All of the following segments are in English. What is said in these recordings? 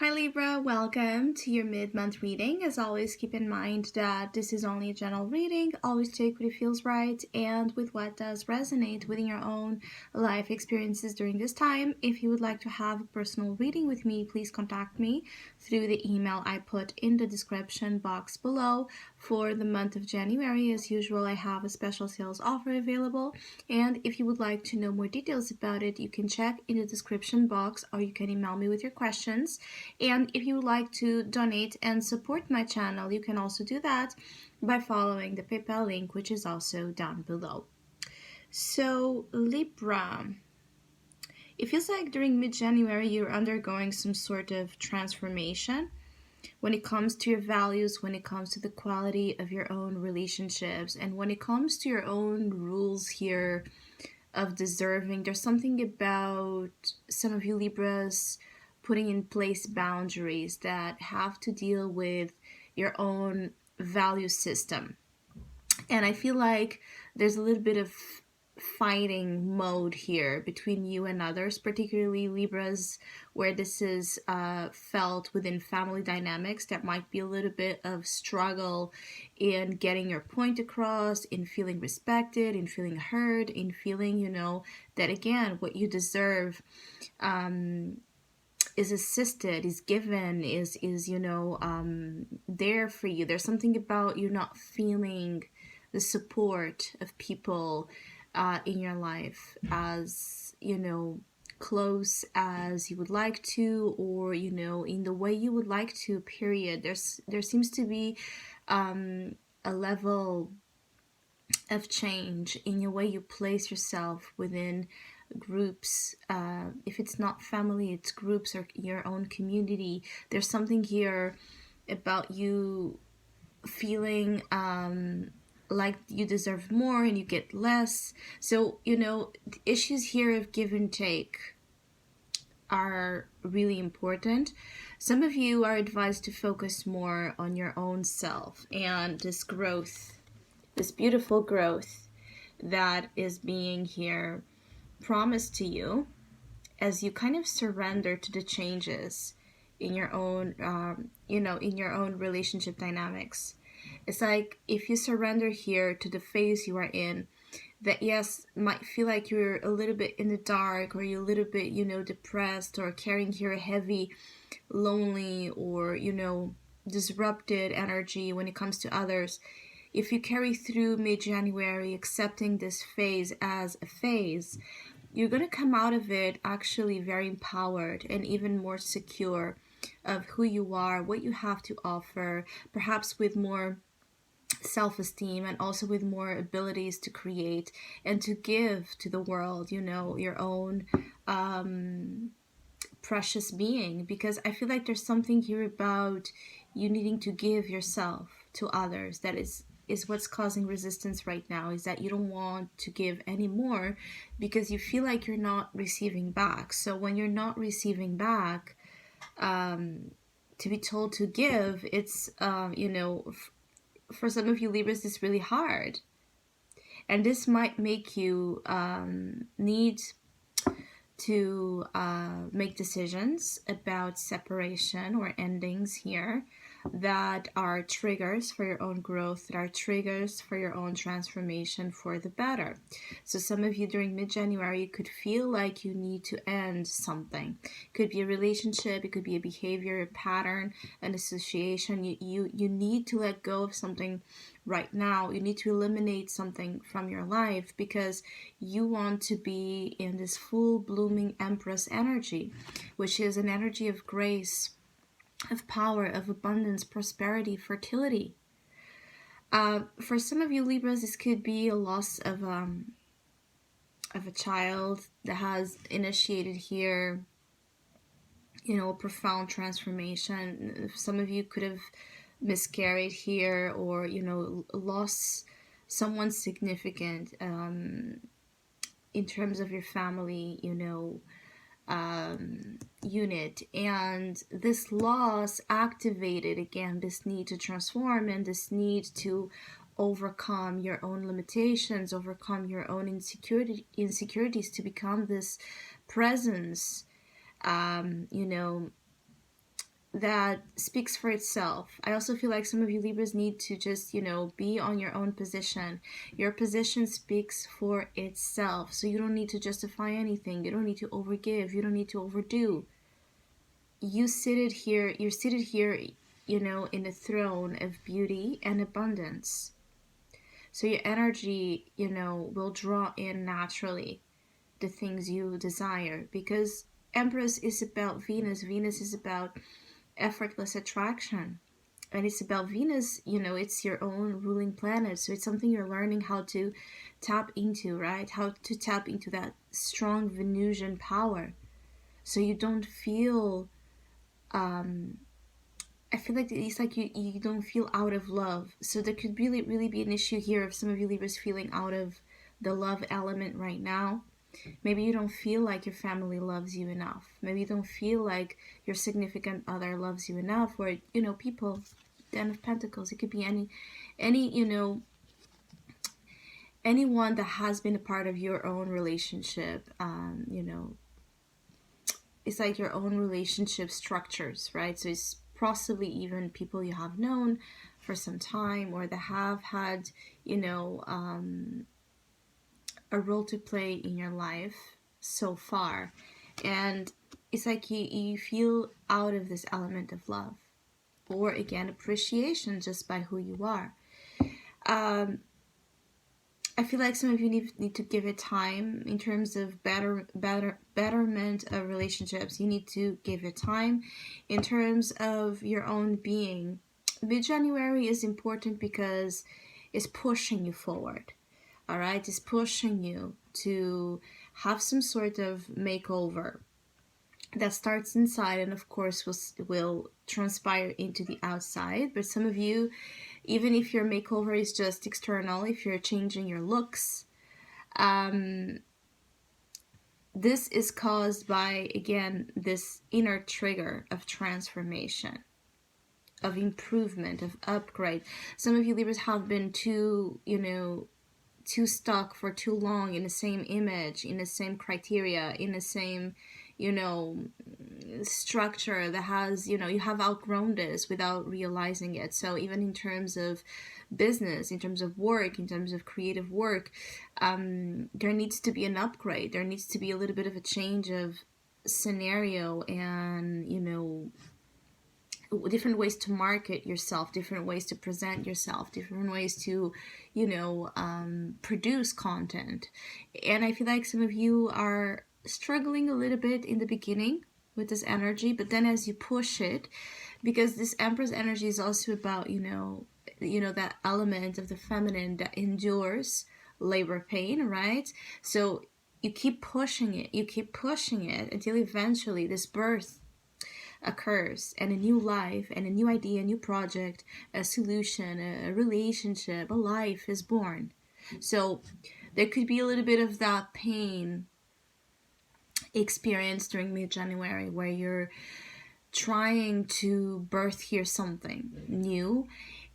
Hi Libra, welcome to your mid-month reading. As always, keep in mind that this is only a general reading. Always take what it feels right and with what does resonate within your own life experiences during this time. If you would like to have a personal reading with me, please contact me through the email I put in the description box below. For the month of January, as usual, I have a special sales offer available. And if you would like to know more details about it, you can check in the description box or you can email me with your questions. And if you would like to donate and support my channel, you can also do that by following the PayPal link, which is also down below. So Libra, it feels like during mid-January you're undergoing some sort of transformation when it comes to your values, when it comes to the quality of your own relationships, and when it comes to your own rules here of deserving. There's something about some of you Libras putting in place boundaries that have to deal with your own value system. And I feel like there's a little bit of fighting mode here between you and others, particularly Libras, where this is felt within family dynamics. That might be a little bit of struggle in getting your point across, in feeling respected, in feeling heard, in feeling, that again, what you deserve is assisted, is given, is there for you. There's something about you not feeling the support of people in your life as close as you would like to, or in the way you would like to, period. There seems to be a level of change in your way you place yourself within groups. If it's not family, it's groups or your own community. There's something here about you feeling like you deserve more and you get less. So the issues here of give and take are really important. Some of you are advised to focus more on your own self and this growth, this beautiful growth that is being here promised to you as you kind of surrender to the changes in your own in your own relationship dynamics. It's like if you surrender here to the phase you are in, that yes, might feel like you're a little bit in the dark, or you're a little bit depressed, or carrying here a heavy, lonely, or disrupted energy when it comes to others. If you carry through mid-January accepting this phase as a phase, you're going to come out of it actually very empowered and even more secure of who you are, what you have to offer, perhaps with more self-esteem and also with more abilities to create and to give to the world, your own precious being. Because I feel like there's something here about you needing to give yourself to others that is what's causing resistance right now, is that you don't want to give anymore because you feel like you're not receiving back. So when you're not receiving back, to be told to give, it's for some of you Libras, it's really hard, and this might make you need to make decisions about separation or endings here that are triggers for your own growth, that are triggers for your own transformation for the better. So some of you during mid-January could feel like you need to end something. It could be a relationship, it could be a behavior, a pattern, an association. You need to let go of something right now. You need to eliminate something from your life because you want to be in this full blooming Empress energy, which is an energy of grace, of power, of abundance, prosperity, fertility. For some of you Libras, this could be a loss of a child that has initiated here, a profound transformation. Some of you could have miscarried here, or lost someone significant in terms of your family unit, and this loss activated again this need to transform and this need to overcome your own limitations, overcome your own insecurities to become this presence that speaks for itself. I also feel like some of you Libras need to just, be on your own position. Your position speaks for itself. So you don't need to justify anything. You don't need to overgive. You don't need to overdo. You're seated here, in a throne of beauty and abundance. So your energy, will draw in naturally the things you desire, because Empress is about Venus. Venus is about effortless attraction, and it's about Venus. It's your own ruling planet, so it's something you're learning how to tap into, right? How to tap into that strong Venusian power, so you don't feel I feel like it's like you don't feel out of love. So there could really be an issue here of some of you Libras feeling out of the love element right now. Maybe you don't feel like your family loves you enough. Maybe you don't feel like your significant other loves you enough, or people. Ten of Pentacles. It could be any anyone that has been a part of your own relationship. It's like your own relationship structures, right? So it's possibly even people you have known for some time, or that have had, a role to play in your life so far. And it's like you feel out of this element of love, or again, appreciation just by who you are. I feel like some of you need to give it time in terms of betterment of relationships. You need to give it time in terms of your own being. Mid-January is important because it's pushing you forward. All right, it's pushing you to have some sort of makeover that starts inside, and of course will transpire into the outside. But some of you, even if your makeover is just external, if you're changing your looks, this is caused by, again, this inner trigger of transformation, of improvement, of upgrade. Some of you Libras have been too stuck for too long in the same image, in the same criteria, in the same structure that has, you have outgrown this without realizing it. So even in terms of business, in terms of work, in terms of creative work, there needs to be an upgrade. There needs to be a little bit of a change of scenario, and different ways to market yourself, different ways to present yourself, different ways to produce content. And I feel like some of you are struggling a little bit in the beginning with this energy, but then as you push it, because this Empress energy is also about that element of the feminine that endures labor pain, right? So you keep pushing it until eventually this birth occurs, and a new life, and a new idea, a new project, a solution, a relationship, a life is born. So there could be a little bit of that pain experience during mid-January, where you're trying to birth here something new,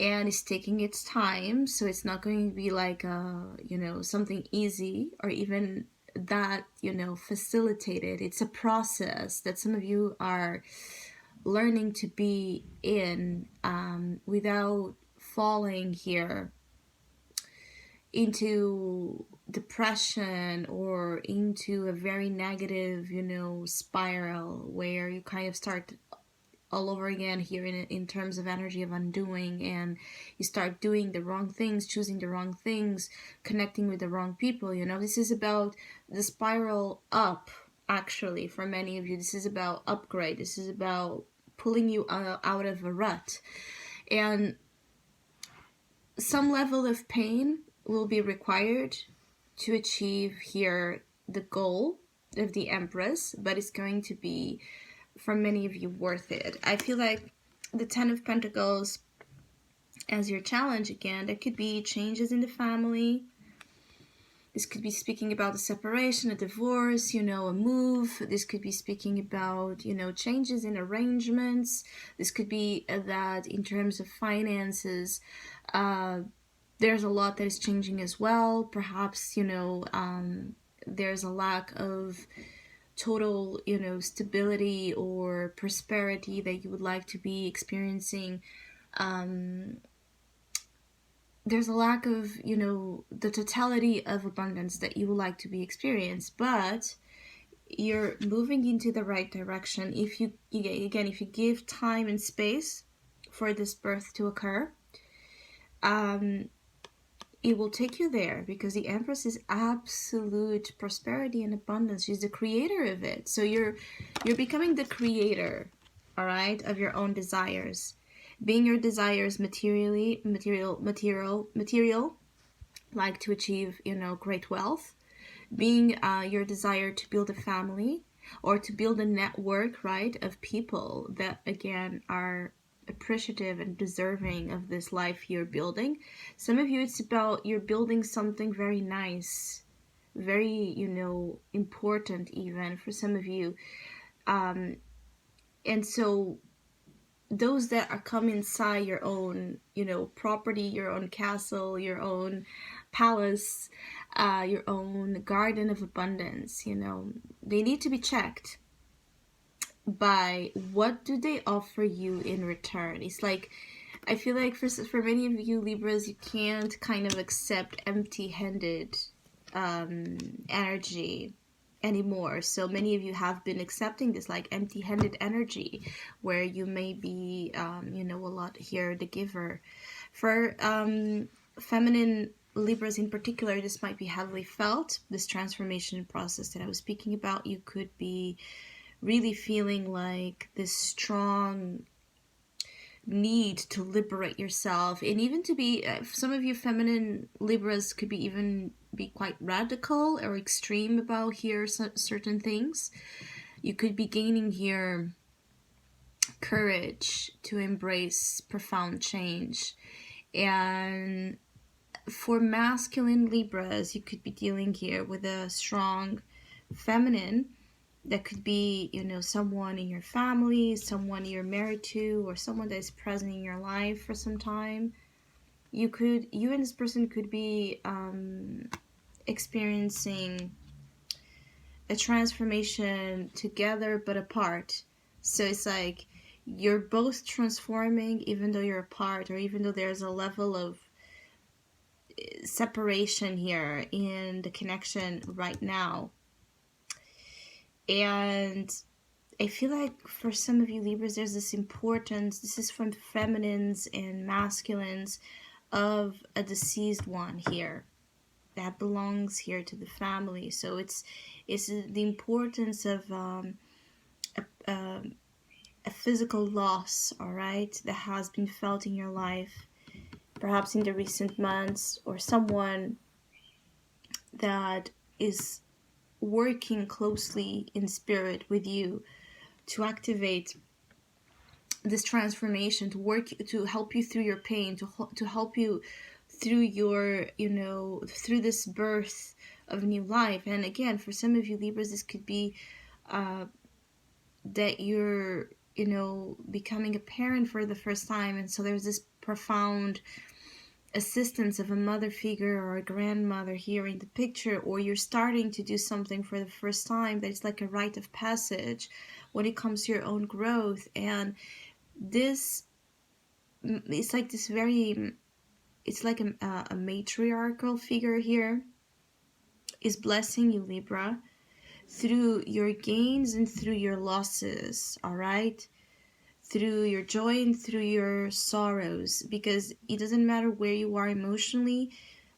and it's taking its time. So it's not going to be like something easy, or even that facilitated. It's a process that some of you are learning to be in, without falling here into depression or into a very negative spiral, where you kind of start all over again here in terms of energy of undoing, and you start doing the wrong things, choosing the wrong things, connecting with the wrong people. This is about the spiral up. Actually, for many of you, this is about upgrade. This is about pulling you out of a rut, and some level of pain will be required to achieve here the goal of the Empress, but it's going to be, for many of you, worth it. I feel like the Ten of Pentacles as your challenge again. There could be changes in the family. This could be speaking about a separation, a divorce, a move. This could be speaking about, changes in arrangements. This could be that in terms of finances, there's a lot that is changing as well. Perhaps, there's a lack of total, you know, stability or prosperity that you would like to be experiencing. There's a lack of, you know, the totality of abundance that you would like to be experienced, but you're moving into the right direction if you again, if you give time and space for this birth to occur. It will take you there, because the Empress is absolute prosperity and abundance. She's the creator of it. So you're becoming the creator, all right, of your own desires. Being your desires material, like to achieve, you know, great wealth. Being your desire to build a family or to build a network, right, of people that, again, are appreciative and deserving of this life you're building. Some of you, it's about you're building something very nice, very, you know, important even for some of you. And so those that are come inside your own, you know, property, your own castle, your own palace, your own garden of abundance, you know, they need to be checked by what do they offer you in return. It's like, I feel like for many of you Libras, you can't kind of accept empty-handed energy anymore. So many of you have been accepting this like empty-handed energy where you may be, you know, a lot here the giver. For feminine Libras in particular, this might be heavily felt, this transformation process that I was speaking about. You could be really feeling like this strong need to liberate yourself, and even to be, some of you feminine Libras could be even be quite radical or extreme about here certain things. You could be gaining here courage to embrace profound change. And for masculine Libras, you could be dealing here with a strong feminine that could be, you know, someone in your family, someone you're married to, or someone that is present in your life for some time. You and this person could be experiencing a transformation together but apart. So it's like you're both transforming even though you're apart, or even though there's a level of separation here in the connection right now. And I feel like for some of you Libras, there's this importance, this is from feminines and masculines, of a deceased one here that belongs here to the family. So it's the importance of a physical loss, all right, that has been felt in your life, perhaps in the recent months, or someone that is working closely in spirit with you to activate this transformation, to help you through your pain, to help you through your, you know, through this birth of new life. And again, for some of you Libras, this could be that you're, you know, becoming a parent for the first time, and so there's this profound assistance of a mother figure or a grandmother here in the picture, or you're starting to do something for the first time that's like a rite of passage when it comes to your own growth. And this, it's like this very, it's like a matriarchal figure here is blessing you, Libra, through your gains and through your losses, all right? Through your joy and through your sorrows, because it doesn't matter where you are emotionally,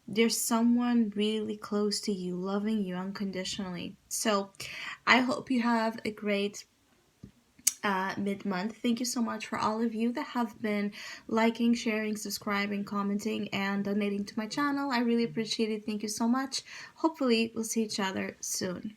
there's someone really close to you, loving you unconditionally. So I hope you have a great mid-month. Thank you so much for all of you that have been liking, sharing, subscribing, commenting, and donating to my channel. I really appreciate it. Thank you so much. Hopefully we'll see each other soon.